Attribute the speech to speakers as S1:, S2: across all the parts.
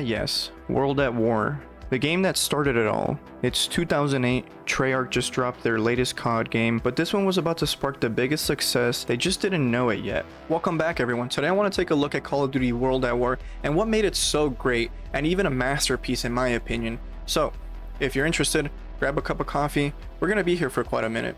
S1: Yes, World at War. The game that started it all. It's 2008, Treyarch just dropped their latest COD game, but this one was about to spark the biggest success, they just didn't know it yet. Welcome back everyone, today I want to take a look at Call of Duty World at War and what made it so great, and even a masterpiece in my opinion. So, if you're interested, grab a cup of coffee, we're gonna be here for quite a minute.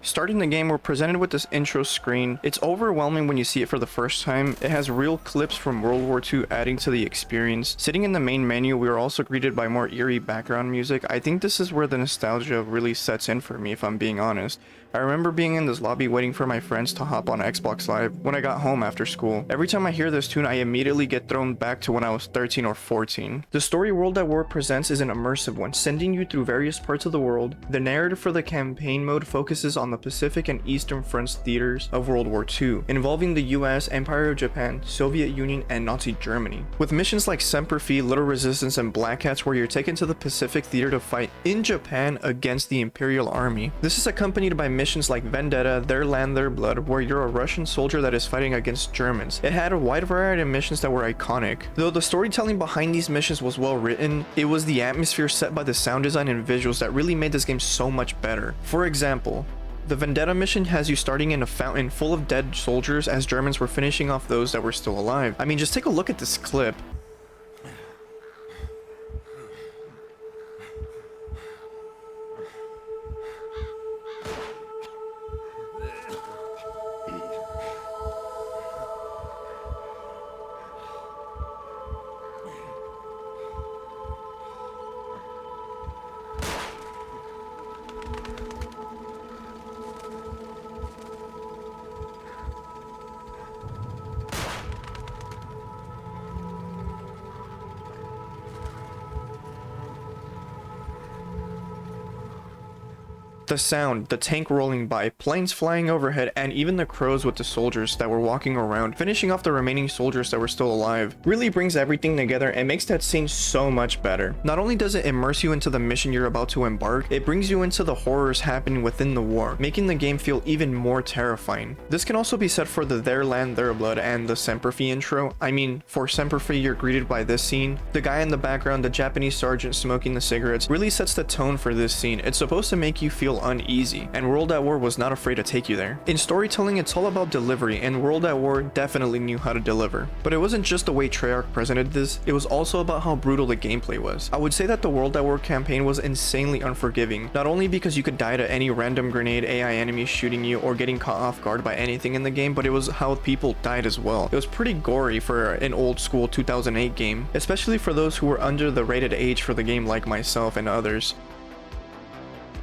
S1: Starting the game, we're presented with this intro screen. It's overwhelming when you see it for the first time. It has real clips from World War II adding to the experience. Sitting in the main menu, we are also greeted by more eerie background music. I think this is where the nostalgia really sets in for me, if I'm being honest. I remember being in this lobby waiting for my friends to hop on Xbox Live when I got home after school. Every time I hear this tune, I immediately get thrown back to when I was 13 or 14. The story World at War presents is an immersive one, sending you through various parts of the world. The narrative for the campaign mode focuses on the Pacific and Eastern Front's theaters of World War II, involving the US, Empire of Japan, Soviet Union, and Nazi Germany. With missions like Semper Fi, Little Resistance, and Black Hats, where you're taken to the Pacific theater to fight in Japan against the Imperial Army. This is accompanied by missions like Vendetta, Their Land, Their Blood, where you're a Russian soldier that is fighting against Germans. It had a wide variety of missions that were iconic. Though the storytelling behind these missions was well written, it was the atmosphere set by the sound design and visuals that really made this game so much better. For example, the Vendetta mission has you starting in a fountain full of dead soldiers as Germans were finishing off those that were still alive. I mean, just take a look at this clip. The sound, the tank rolling by, planes flying overhead, and even the crows with the soldiers that were walking around, finishing off the remaining soldiers that were still alive, really brings everything together and makes that scene so much better. Not only does it immerse you into the mission you're about to embark, it brings you into the horrors happening within the war, making the game feel even more terrifying. This can also be said for the Their Land, Their Blood and the Semper Fi intro. I mean, for Semper Fi, you're greeted by this scene. The guy in the background, the Japanese sergeant smoking the cigarettes, really sets the tone for this scene. It's supposed to make you feel uneasy, and World at War was not afraid to take you there. In storytelling, it's all about delivery, and World at War definitely knew how to deliver. But it wasn't just the way Treyarch presented this, it was also about how brutal the gameplay was. I would say that the World at War campaign was insanely unforgiving, not only because you could die to any random grenade, AI enemy shooting you, or getting caught off guard by anything in the game, but it was how people died as well. It was pretty gory for an old school 2008 game, especially for those who were under the rated age for the game like myself and others.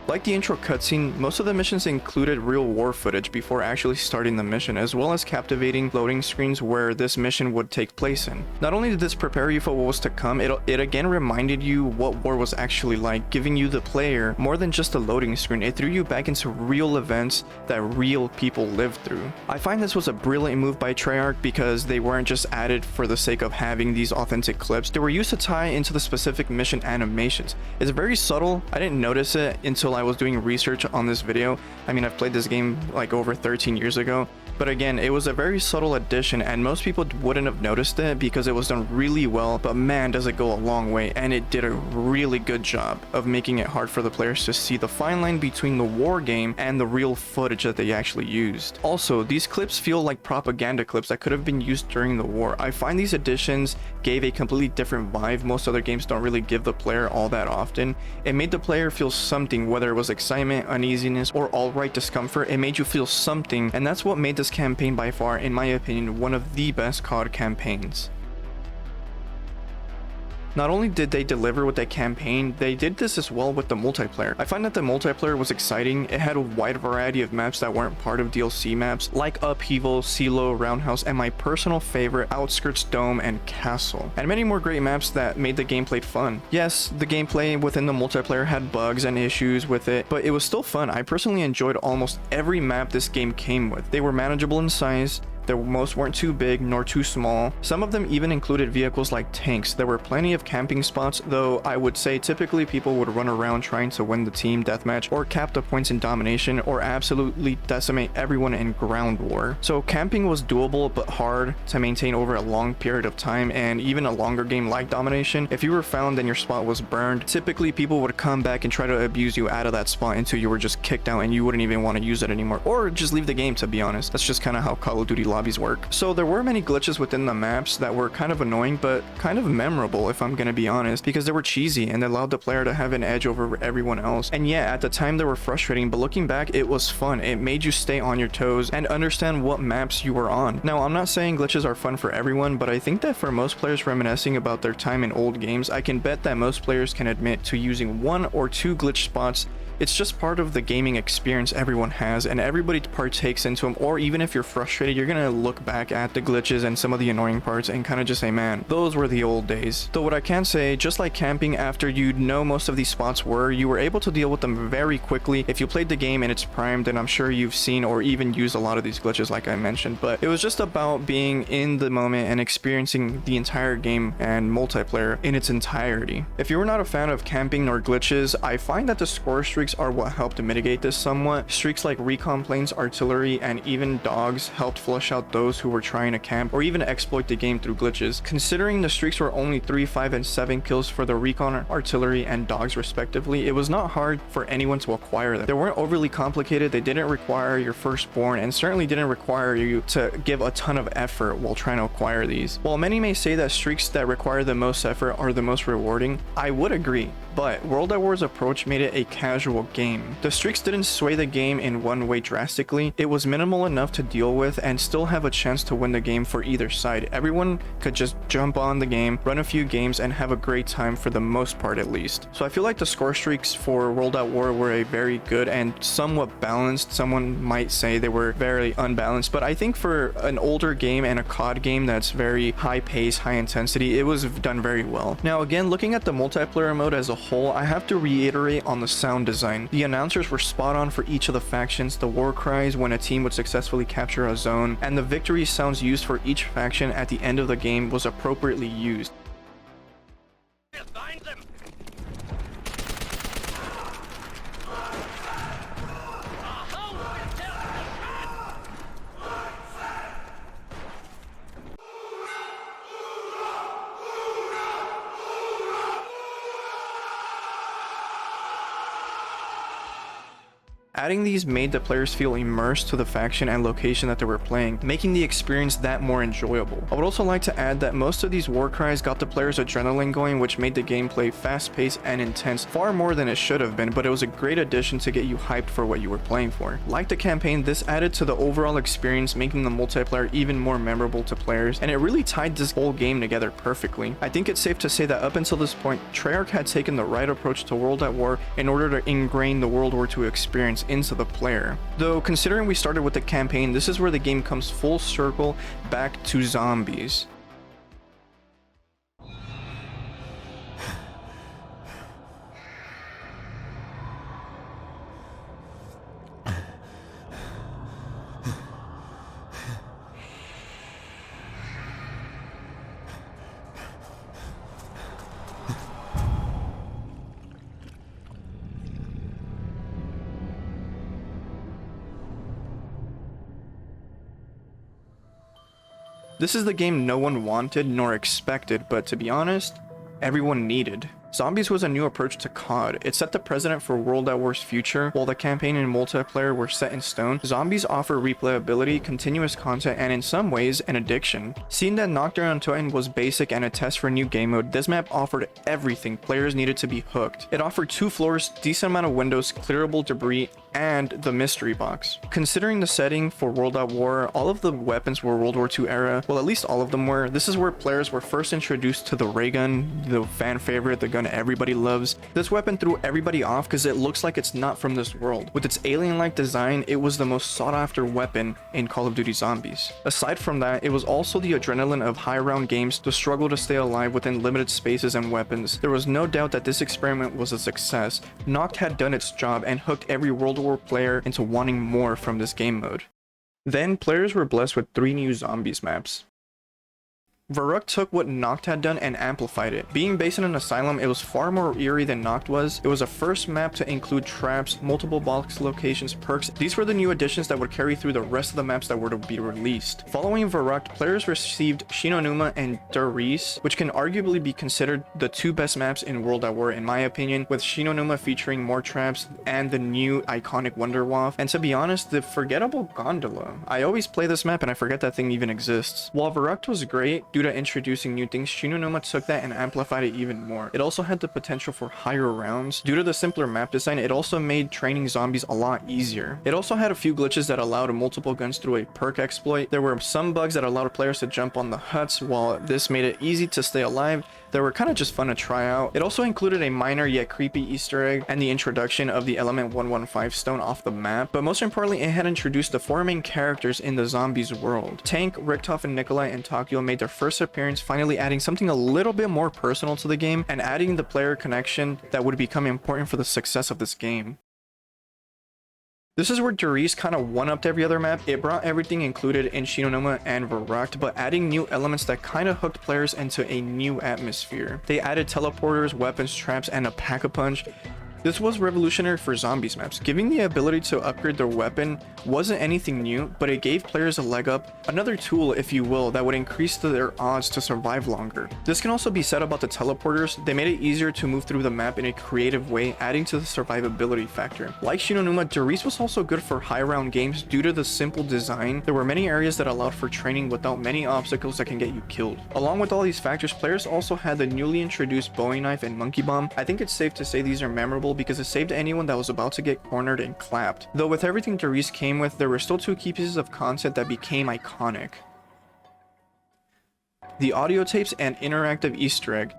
S1: Like the intro cutscene, most of the missions included real war footage before actually starting the mission, as well as captivating loading screens where this mission would take place in. Not only did this prepare you for what was to come, it again reminded you what war was actually like, giving you the player more than just a loading screen. It threw you back into real events that real people lived through. I find this was a brilliant move by Treyarch because they weren't just added for the sake of having these authentic clips. They were used to tie into the specific mission animations. It's very subtle. I didn't notice it until I was doing research on this video. I mean, I've played this game like over 13 years ago, but again, it was a very subtle addition and most people wouldn't have noticed it because it was done really well, but man, does it go a long way, and it did a really good job of making it hard for the players to see the fine line between the war game and the real footage that they actually used. Also, these clips feel like propaganda clips that could have been used during the war. I find these additions gave a completely different vibe. Most other games don't really give the player all that often. It made the player feel something, whether it was excitement, uneasiness, or outright discomfort. It made you feel something, and that's what made this campaign by far, in my opinion, one of the best COD campaigns. Not only did they deliver with that campaign, they did this as well with the multiplayer. I find that the multiplayer was exciting. It had a wide variety of maps that weren't part of DLC maps, like Upheaval, Silo, Roundhouse, and my personal favorite, Outskirts, Dome, and Castle. And many more great maps that made the gameplay fun. Yes, the gameplay within the multiplayer had bugs and issues with it, but it was still fun. I personally enjoyed almost every map this game came with. They were manageable in size, Most weren't too big nor too small. Some of them even included vehicles like tanks. There were plenty of camping spots, though I would say typically people would run around trying to win the team deathmatch or cap the points in domination or absolutely decimate everyone in ground war. So camping was doable but hard to maintain over a long period of time, and even a longer game like domination, if you were found and your spot was burned, typically people would come back and try to abuse you out of that spot until you were just kicked out and you wouldn't even want to use it anymore, or just leave the game, to be honest. That's just kind of how Call of Duty lobbies work. So there were many glitches within the maps that were kind of annoying but kind of memorable, if I'm gonna be honest, because they were cheesy and allowed the player to have an edge over everyone else. And yeah, at the time they were frustrating, but looking back it was fun. It made you stay on your toes and understand what maps you were on. Now, I'm not saying glitches are fun for everyone, but I think that for most players reminiscing about their time in old games, I can bet that most players can admit to using 1 or 2 glitch spots. It's just part of the gaming experience everyone has, and everybody partakes into them. Or even if you're frustrated, you're gonna look back at the glitches and some of the annoying parts and kind of just say, man, those were the old days. Though what I can say, just like camping, after you know most of these spots you were able to deal with them very quickly. If you played the game in its prime, then I'm sure you've seen or even used a lot of these glitches like I mentioned. But it was just about being in the moment and experiencing the entire game and multiplayer in its entirety. If you were not a fan of camping nor glitches, I find that the score streaks are what helped to mitigate this somewhat. Streaks like recon planes, artillery, and even dogs helped flush out those who were trying to camp or even exploit the game through glitches. Considering the streaks were only 3, 5, and 7 kills for the recon, artillery, and dogs respectively, it was not hard for anyone to acquire them. They weren't overly complicated, they didn't require your firstborn, and certainly didn't require you to give a ton of effort while trying to acquire these. While many may say that streaks that require the most effort are the most rewarding, I would agree, but World at War's approach made it a casual game. The streaks didn't sway the game in one way drastically. It was minimal enough to deal with and still have a chance to win the game for either side. Everyone could just jump on the game, run a few games, and have a great time for the most part at least. So I feel like the score streaks for World at War were a very good and somewhat balanced. Someone might say they were very unbalanced, but I think for an older game and a COD game that's very high pace, high intensity, it was done very well. Now again, looking at the multiplayer mode as a whole, I have to reiterate on the sound design. The announcers were spot on for each of the factions, the war cries when a team would successfully capture a zone, and the victory sounds used for each faction at the end of the game was appropriately used.
S2: Find them.
S1: Adding these made the players feel immersed to the faction and location that they were playing, making the experience that more enjoyable. I would also like to add that most of these war cries got the players' adrenaline going, which made the gameplay fast-paced and intense, far more than it should have been, but it was a great addition to get you hyped for what you were playing for. Like the campaign, this added to the overall experience, making the multiplayer even more memorable to players, and it really tied this whole game together perfectly. I think it's safe to say that up until this point, Treyarch had taken the right approach to World at War in order to ingrain the World War II experience into the player. Though considering we started with the campaign, this is where the game comes full circle back to zombies. This is the game no one wanted nor expected, but to be honest, everyone needed. Zombies was a new approach to COD. It set the precedent for World at War's future. While the campaign and multiplayer were set in stone, zombies offer replayability, continuous content, and in some ways, an addiction. Seeing that Knockdown on Titan was basic and a test for a new game mode, this map offered everything players needed to be hooked. It offered 2 floors, decent amount of windows, clearable debris, and the mystery box. Considering the setting for World at War, all of the weapons were World War II era. Well, at least all of them were. This is where players were first introduced to the ray gun, the fan favorite, the gun everybody loves. This weapon threw everybody off because it looks like it's not from this world. With its alien-like design, it was the most sought-after weapon in Call of Duty Zombies. Aside from that, it was also the adrenaline of high-round games, the struggle to stay alive within limited spaces and weapons. There was no doubt that this experiment was a success. Noct had done its job and hooked every World War player into wanting more from this game mode. Then players were blessed with 3 new zombies maps. Varuk took what Noct had done and amplified it. Being based in an asylum, it was far more eerie than Noct was. It was a first map to include traps, multiple box locations, perks. These were the new additions that would carry through the rest of the maps that were to be released. Following Varuk, players received Shinonuma and Darice, which can arguably be considered the 2 best maps in World at War in my opinion, with Shinonuma featuring more traps and the new iconic Wonder WAW. And to be honest, the forgettable gondola. I always play this map and I forget that thing even exists. While Varuk was great, due to introducing new things, Shinonuma took that and amplified it even more. It also had the potential for higher rounds. Due to the simpler map design, it also made training zombies a lot easier. It also had a few glitches that allowed multiple guns through a perk exploit. There were some bugs that allowed players to jump on the huts, while this made it easy to stay alive. They were kind of just fun to try out. It also included a minor yet creepy Easter egg and the introduction of the element 115 stone off the map, but most importantly, it had introduced the 4 main characters in the zombies world. Tank, Richthof, and Nikolai and Takio made their first appearance, finally adding something a little bit more personal to the game and adding the player connection that would become important for the success of this game. This is where Darice kind of one-upped every other map. It brought everything included in Shinonuma and Varuk, but adding new elements that kind of hooked players into a new atmosphere. They added teleporters, weapons, traps, and a pack-a-punch. This was revolutionary for zombies maps. Giving the ability to upgrade their weapon wasn't anything new, but it gave players a leg up, another tool if you will, that would increase their odds to survive longer. This can also be said about the teleporters. They made it easier to move through the map in a creative way, adding to the survivability factor. Like Shinonuma, Darice was also good for high round games due to the simple design. There were many areas that allowed for training without many obstacles that can get you killed. Along with all these factors, players also had the newly introduced Bowie knife and monkey bomb. I think it's safe to say these are memorable because it saved anyone that was about to get cornered and clapped. Though with everything Darice came with, there were still 2 key pieces of content that became iconic: the audio tapes and interactive Easter egg.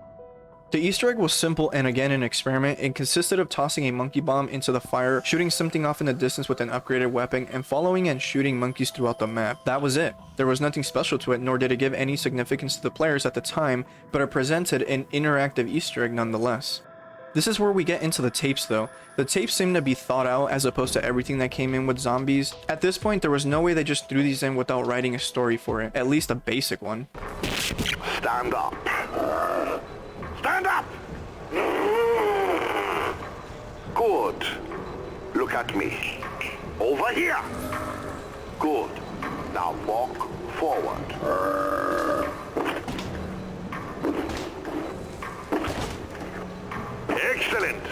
S1: The Easter egg was simple and again an experiment. It consisted of tossing a monkey bomb into the fire, shooting something off in the distance with an upgraded weapon, and following and shooting monkeys throughout the map. That was it. There was nothing special to it, nor did it give any significance to the players at the time, but it presented an interactive Easter egg nonetheless. This is where we get into the tapes though. The tapes seem to be thought out as opposed to everything that came in with zombies. At this point, there was no way they just threw these in without writing a story for it, at least a basic one.
S2: Stand up. Stand up! Good. Look at me. Over here. Good. Now walk forward. Excellent.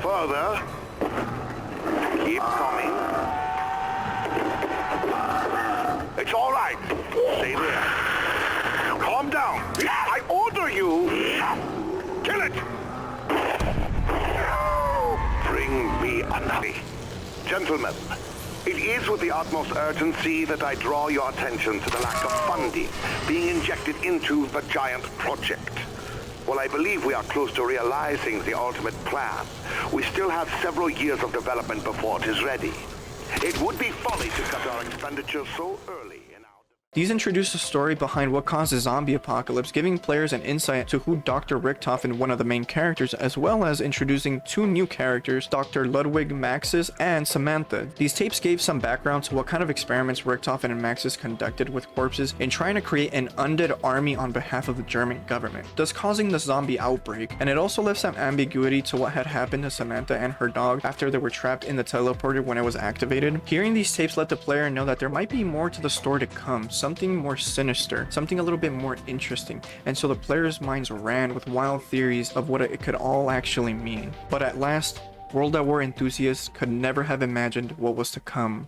S2: Further. Keep coming. It's all right. Stay there. Calm down. I order you. Kill it. Bring me another. Gentlemen, it is with the utmost urgency that I draw your attention to the lack of funding being injected into the giant project. While I believe we are close to realizing the ultimate plan, we still have several years of development before it is ready. It would be folly to cut our expenditures so early.
S1: These introduce the story behind what caused the zombie apocalypse, giving players an insight to who Dr. Richthof and one of the main characters, as well as introducing 2 new characters, Dr. Ludwig Maxis and Samantha. These tapes gave some background to what kind of experiments Richthof and Maxis conducted with corpses in trying to create an undead army on behalf of the German government, thus causing the zombie outbreak. And it also left some ambiguity to what had happened to Samantha and her dog after they were trapped in the teleporter when it was activated. Hearing these tapes let the player know that there might be more to the story to come, something more sinister, something a little bit more interesting, and so the players' minds ran with wild theories of what it could all actually mean. But at last, World at War enthusiasts could never have imagined what was to come.